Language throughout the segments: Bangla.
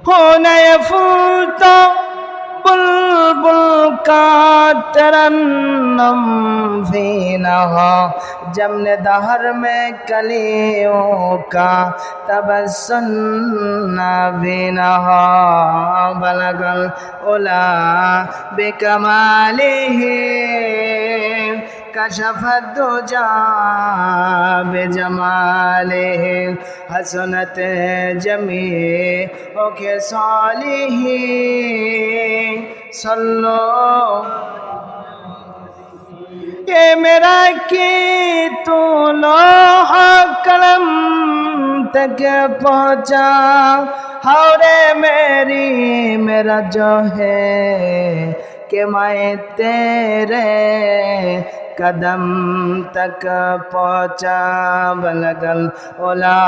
होने फूल तो बुलबुल का तरन्नुम भी न हो, जमने दहर में कलियों का तबस्सुम भी न हो। बलगल उला बिकमालिही कशफत दुजा बेजमालिही हसनत जमीअ के सालिही सल्लो। ये मेरा की तू लोहा कलम तक पहुँचा, हौरे मेरी मेरा जो है कि मैं तेरे कदम तक पहुँचा। बलगल उला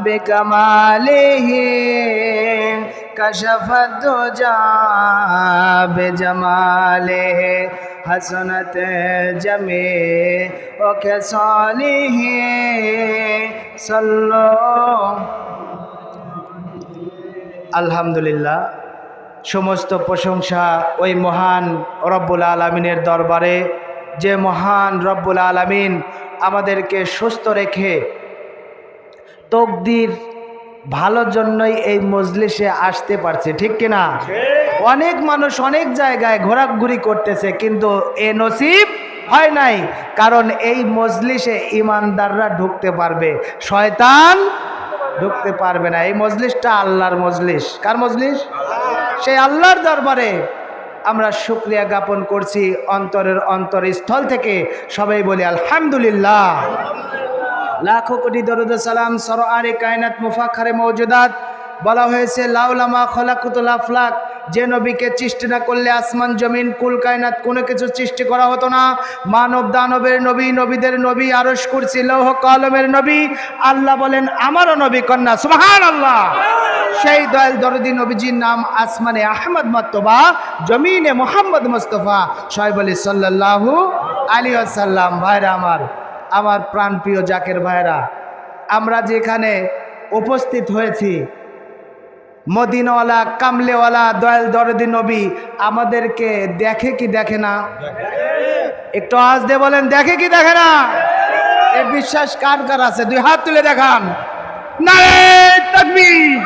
बेकमालिही कशफत दुजा बेजमालिही हसनत जमीअ के सालिही सल्लो। আলহামদুলিল্লাহ, সমস্ত প্রশংসা ওই মহান রব্বুল আলামিনের দরবারে, যে মহান রব্বুল আলামিন আমাদেরকে সুস্থ রেখে তকদির ভালোর জন্যই এই মজলিসে আসতে পারছে, ঠিক কিনা? অনেক মানুষ অনেক জায়গায় ঘোরাঘুরি করতেছে, কিন্তু এ নসিব হয় নাই। কারণ এই মজলিসে ইমানদাররা ঢুকতে পারবে, শয়তান ঢুকতে পারবে না। এই মজলিসটা আল্লাহর মজলিস। কার মজলিস? সেই আল্লাহর দরবারে আমরা শুকরিয়া জ্ঞাপন করছি অন্তরের অন্তরস্থল থেকে। সবাই বলি আলহামদুলিল্লাহ। লাখো কোটি দরুদ সালাম সরআরে কায়নাত মুফাখরে মওজুদাত। বলা হয়েছে লাউলামা খলাকুতুল আফলাক, যে নবীকে সৃষ্টি না করলে আসমান জমিন কুল কায়নাত কোনো কিছু সৃষ্টি করা হতো না। মানব দানবের নবী, নবীদের নবী, আরশ কুরসি লৌহ কলমের নবী। আল্লাহ বলেন আমারও নবী কন্যা, সুবহানাল্লাহ। সেই দয়াল দরদি নবীজির নাম আসমানে আহমদ মর্তবা, জমিনে মোহাম্মদ মুস্তাফা। সবাই বলি সাল্লাল্লাহু আলাইহি ওয়াসাল্লাম। ভাইরা আমার, আমার প্রাণপ্রিয় জাকের ভাইরা, আমরা যেখানে উপস্থিত হয়েছি, মদিনাওয়ালা কামলেওয়ালা দয়াল দরদি নবী আমাদেরকে দেখে কি দেখে না? একটু আওয়াজ দিয়ে বলেন, দেখে কি দেখে না? এই বিশ্বাস কার কার আছে? দুই হাত তুলে দেখান। নারে তাকবীর,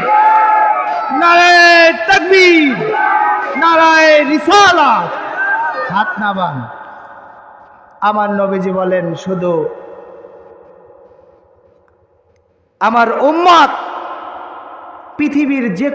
নারে তাকবীর, নারায়ে রিসালাত। হাত নামান। আমার নবীজি বলেন, শুধু আমার উম্মত পৃথিবীর যে